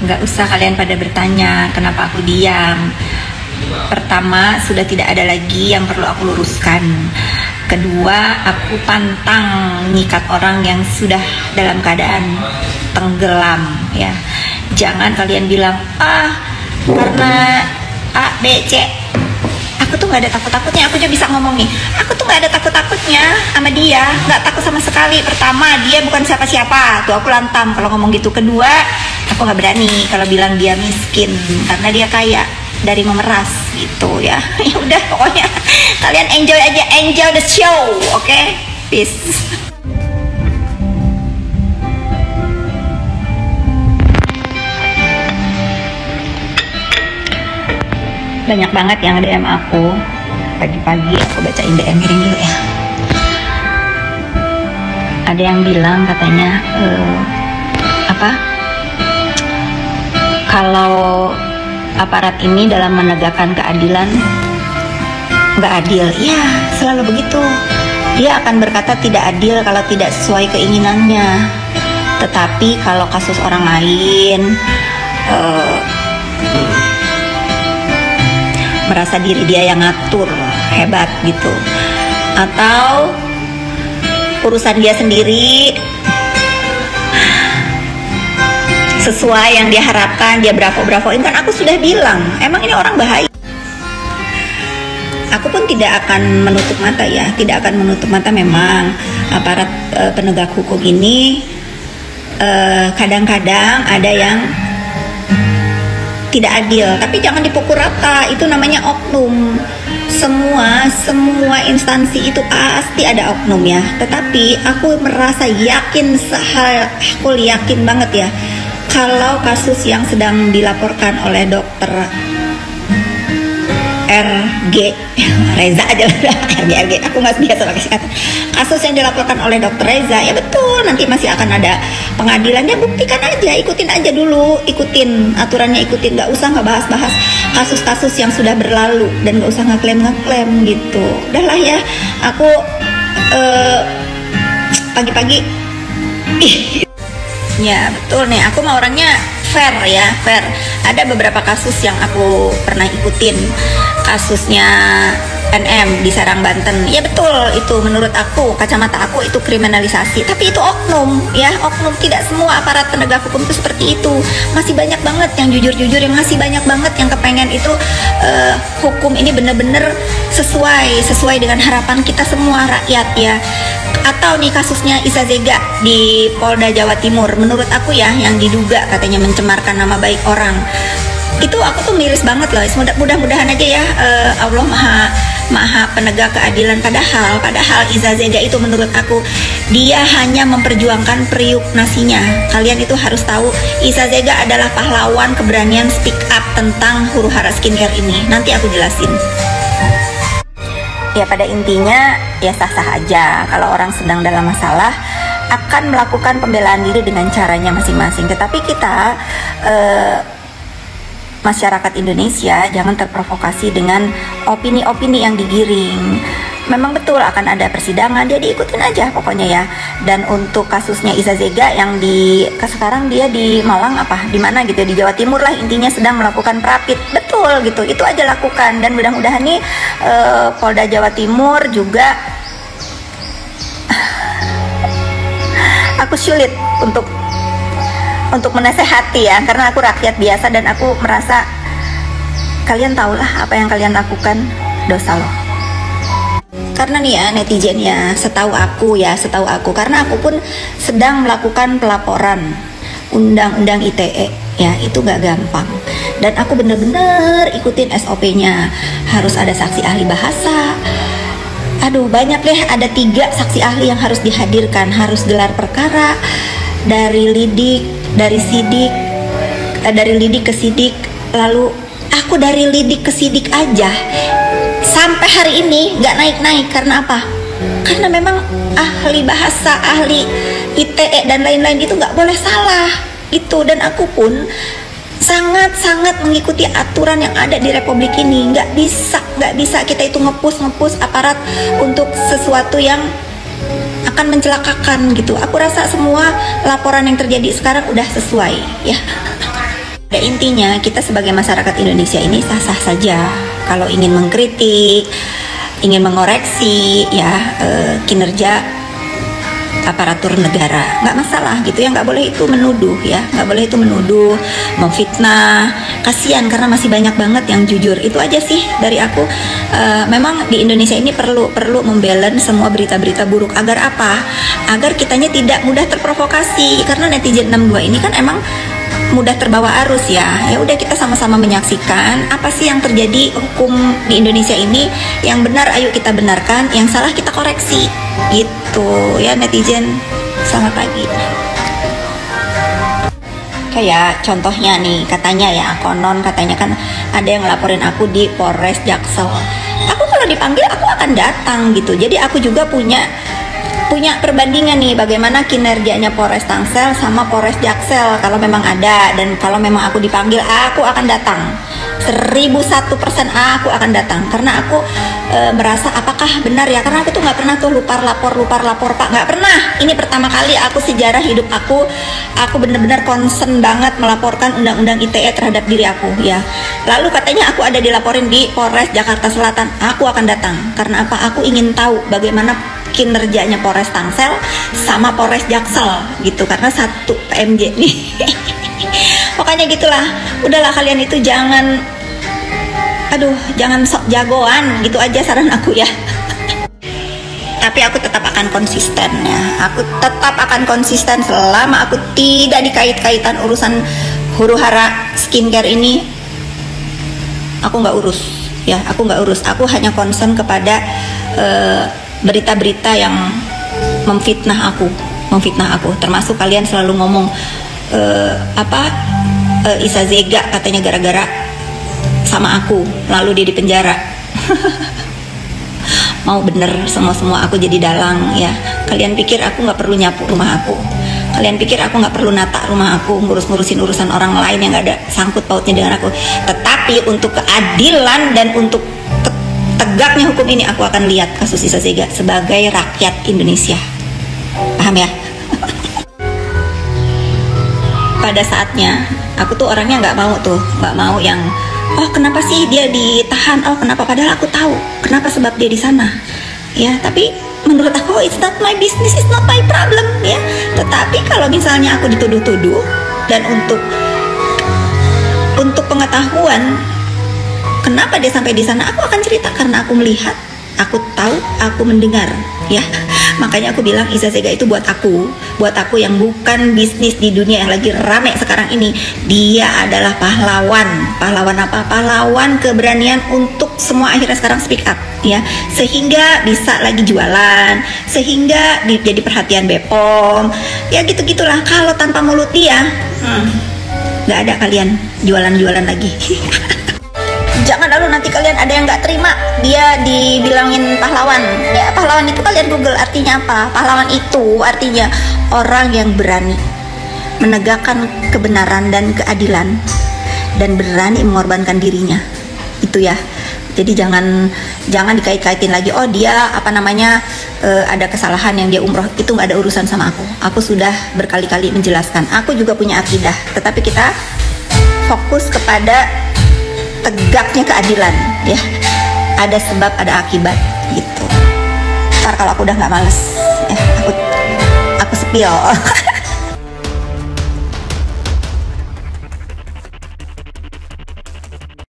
Nggak usah kalian pada bertanya kenapa aku diam. Pertama, sudah tidak ada lagi yang perlu aku luruskan. Kedua, aku pantang nyikat orang yang sudah dalam keadaan tenggelam, ya. Jangan kalian bilang, karena A, B, C, aku tuh nggak ada takut-takutnya. Aku juga bisa ngomong nih, aku tuh nggak ada takut-takutnya sama dia, nggak takut sama sekali. Pertama, dia bukan siapa-siapa, tuh aku lantam kalau ngomong gitu. Kedua, aku nggak berani kalau bilang dia miskin karena dia kaya dari memeras gitu ya. Ya udah, pokoknya kalian enjoy aja, enjoy the show, oke? Peace. Banyak banget yang DM aku pagi-pagi. Aku bacain DM miring dulu ya. Ada yang bilang katanya kalau aparat ini dalam menegakkan keadilan nggak adil. Ya, selalu begitu. Dia akan berkata tidak adil kalau tidak sesuai keinginannya. Tetapi kalau kasus orang lain merasa diri dia yang ngatur, hebat gitu, atau urusan dia sendiri sesuai yang dia harapkan, dia bravo-bravoin. Kan aku sudah bilang, emang ini orang bahaya. Aku pun tidak akan menutup mata ya, tidak akan menutup mata. Memang aparat penegak hukum ini kadang-kadang ada yang tidak adil, tapi jangan dipukul rata. Itu namanya oknum. Semua instansi itu pasti ada oknum ya. Tetapi aku merasa yakin, aku yakin banget ya, kalau kasus yang sedang dilaporkan oleh dokter RG Reza aja lah, RG, aku nggak biasa pakai singkatan. Kasus yang dilaporkan oleh dokter Reza, ya betul, nanti masih akan ada pengadilannya. Buktikan aja, ikutin aja dulu, ikutin aturannya, ikutin, nggak usah ngebahas-bahas kasus-kasus yang sudah berlalu, dan nggak usah ngeklaim gitu. Udahlah ya, aku pagi-pagi ya betul nih, aku mah orangnya fair ya, fair. Ada beberapa kasus yang aku pernah ikutin, kasusnya NM di Serang, Banten. Ya betul, itu menurut aku, kacamata aku itu kriminalisasi. Tapi itu oknum ya, oknum. Tidak semua aparat penegak hukum itu seperti itu. Masih banyak banget yang jujur-jujur, yang masih banyak banget yang kepengen itu hukum ini bener-bener sesuai dengan harapan kita semua rakyat ya. Atau nih kasusnya Iza Zega di Polda Jawa Timur, menurut aku ya, yang diduga katanya mencemarkan nama baik orang, itu aku tuh miris banget loh. Mudah-mudahan aja ya, Allah maha penegak keadilan. Padahal Iza Zega itu menurut aku, dia hanya memperjuangkan periuk nasinya. Kalian itu harus tahu, Iza Zega adalah pahlawan keberanian speak up tentang huru-hara skincare ini. Nanti aku jelasin. Ya pada intinya ya sah-sah aja kalau orang sedang dalam masalah akan melakukan pembelaan diri dengan caranya masing-masing. Tetapi kita masyarakat Indonesia jangan terprovokasi dengan opini-opini yang digiring. Memang betul akan ada persidangan, dia diikutin aja pokoknya ya. Dan untuk kasusnya Iza Zega yang sekarang dia di Malang di mana gitu, di Jawa Timur lah intinya, sedang melakukan prapit. Betul gitu, itu aja lakukan. Dan mudah-mudahan nih Polda Jawa Timur juga aku sulit untuk menasehati ya, karena aku rakyat biasa dan aku merasa kalian tahulah apa yang kalian lakukan dosa loh. Karena nih ya netizen ya, setahu aku, karena aku pun sedang melakukan pelaporan undang-undang ITE ya, itu gak gampang. Dan aku bener-bener ikutin SOP-nya, harus ada saksi ahli bahasa. Aduh banyak deh, ada 3 saksi ahli yang harus dihadirkan, harus gelar perkara, dari lidik ke sidik. Lalu aku dari lidik ke sidik aja sampai hari ini gak naik-naik. Karena apa? Karena memang ahli bahasa, ahli ITE dan lain-lain itu gak boleh salah itu. Dan aku pun sangat-sangat mengikuti aturan yang ada di Republik ini. Gak bisa kita itu nge-push aparat untuk sesuatu yang akan mencelakakan gitu. Aku rasa semua laporan yang terjadi sekarang udah sesuai ya. Pada intinya kita sebagai masyarakat Indonesia ini sah-sah saja kalau ingin mengkritik, ingin mengoreksi ya kinerja aparatur negara, nggak masalah gitu ya, nggak boleh itu menuduh ya, nggak boleh itu menuduh, memfitnah, kasihan karena masih banyak banget yang jujur. Itu aja sih dari aku. Memang di Indonesia ini perlu membalance semua berita-berita buruk agar apa? Agar kitanya tidak mudah terprovokasi, karena netizen 62 ini kan emang mudah terbawa arus ya. Ya udah, kita sama-sama menyaksikan apa sih yang terjadi hukum di Indonesia ini. Yang benar ayo kita benarkan, yang salah kita koreksi. Gitu ya netizen. Selamat pagi. Kayak contohnya nih, katanya ya, konon katanya kan ada yang ngelaporin aku di Polres Jaksel. Aku kalau dipanggil aku akan datang gitu. Jadi aku juga punya perbandingan nih bagaimana kinerjanya Polres Tangsel sama Polres Jaksel kalau memang ada, dan kalau memang aku dipanggil aku akan datang 1001% aku akan datang, karena aku merasa apakah benar ya, karena aku tuh nggak pernah tuh lupar lapor Pak, nggak pernah. Ini pertama kali aku sejarah hidup aku benar-benar concern banget melaporkan undang-undang ITE terhadap diri aku ya. Lalu katanya aku ada dilaporin di Polres Jakarta Selatan, aku akan datang karena apa? Aku ingin tahu bagaimana kinerjanya Polres Tangsel sama Polres Jaksel gitu, karena satu PMJ nih. Makanya gitulah, udahlah kalian itu jangan sok jagoan gitu aja saran aku ya. Tapi aku tetap akan konsisten ya, aku tetap akan konsisten selama aku tidak dikait-kaitan urusan huru hara skincare ini. Aku nggak urus ya, aku nggak urus. Aku hanya concern kepada berita-berita yang memfitnah aku, termasuk kalian selalu ngomong Isa Zega katanya gara-gara sama aku lalu dia di penjara. Mau bener semua aku jadi dalang ya. Kalian pikir aku nggak perlu nyapu rumah aku? Kalian pikir aku nggak perlu nata rumah aku, ngurusin urusan orang lain yang nggak ada sangkut pautnya dengan aku? Tetapi untuk keadilan dan untuk tegaknya hukum ini, aku akan lihat kasus Isa Zega sebagai rakyat Indonesia. Paham ya? Pada saatnya, aku tuh orangnya nggak mau yang kenapa sih dia ditahan, kenapa, padahal aku tahu kenapa sebab dia di sana ya. Tapi menurut aku it's not my business, it's not my problem ya. Tetapi kalau misalnya aku dituduh-tuduh, dan untuk pengetahuan kenapa dia sampai di sana, aku akan cerita karena aku melihat, aku tahu, aku mendengar ya. Makanya aku bilang Isa Zega itu buat aku yang bukan bisnis di dunia yang lagi rame sekarang ini. Dia adalah pahlawan apa? Pahlawan keberanian untuk semua akhirnya sekarang speak up ya, sehingga bisa lagi jualan, sehingga jadi perhatian BPOM ya, gitu-gitulah. Kalau tanpa mulut dia nggak ada kalian jualan lagi. Jangan lalu nanti kalian ada yang nggak terima dia dibilangin pahlawan ya. Pahlawan itu kalian Google artinya apa? Pahlawan itu artinya orang yang berani menegakkan kebenaran dan keadilan dan berani mengorbankan dirinya, itu ya. Jadi jangan dikait-kaitin lagi, dia ada kesalahan yang dia umroh, itu nggak ada urusan sama aku. Aku sudah berkali-kali menjelaskan, aku juga punya akidah, tetapi kita fokus kepada tegaknya keadilan ya. Ada sebab, ada akibat gitu. Ntar kalau aku udah nggak males ya, aku spill.